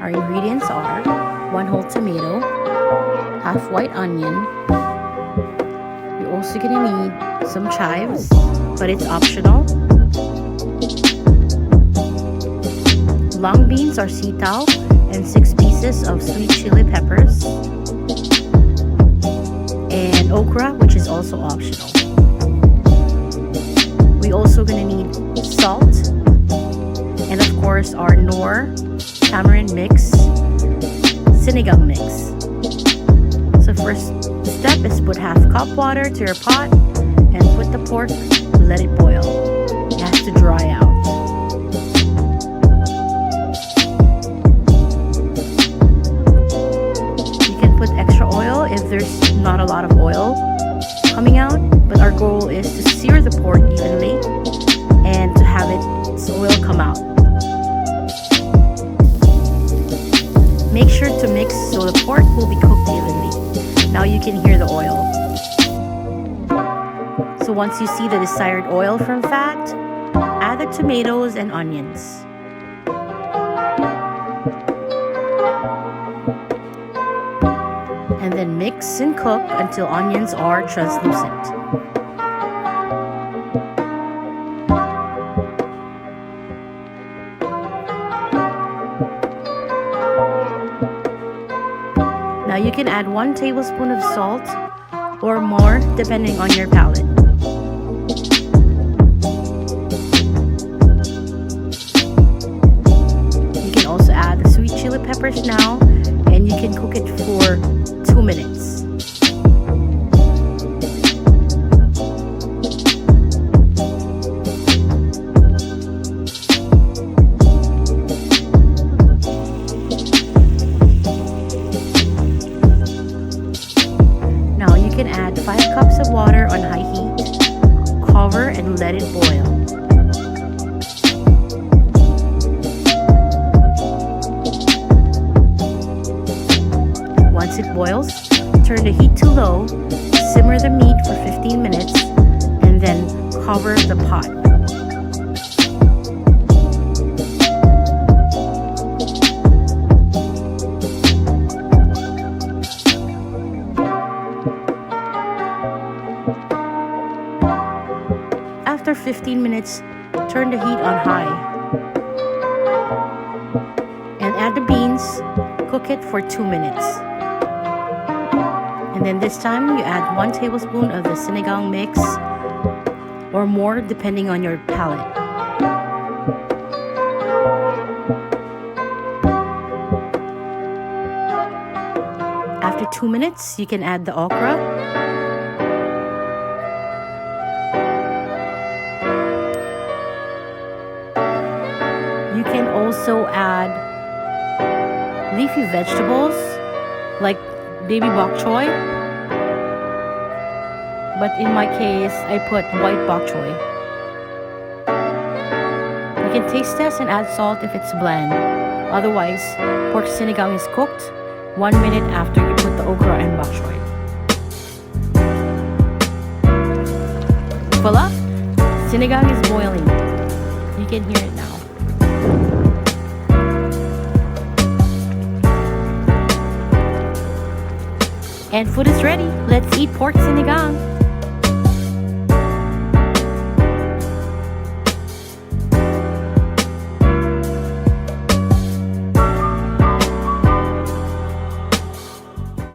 Our ingredients are 1 whole tomato, half white onion. You're also gonna need some chives, but it's optional. Long beans or sitaw, and 6 pieces of sweet chili peppers. And okra, which is also optional. We also gonna need salt, and of course our Knorr tamarind mix, sinigang mix. So first step is put half cup water to your pot and put the pork, let it boil. It has to dry out. You can put extra oil if there's not a lot of oil coming out, but our goal is to sear the pork evenly and to have its oil come out. Make sure to mix so the pork will be cooked evenly. Now you can hear the oil. So once you see the desired oil from fat, add the tomatoes and onions. And then mix and cook until onions are translucent. Now you can add 1 tablespoon of salt or more depending on your palate. You can also add the sweet chili peppers now, and you can cook it for 2 minutes. Now you can add 5 cups of water on high heat, cover and let it boil. Once it boils, turn the heat to low, simmer the meat for 15 minutes, and then cover the pot. After 15 minutes, turn the heat on high and add the beans. Cook it for 2 minutes. And then this time you add 1 tablespoon of the sinigang mix or more depending on your palate. After 2 minutes, you can add the okra. You can also add leafy vegetables like baby bok choy, but in my case I put white bok choy. You can taste test and add salt if it's bland. Otherwise, pork sinigang is cooked 1 minute after you put the okra and bok choy. Voila! Sinigang is boiling. You can hear it now. And food is ready. Let's eat pork sinigang.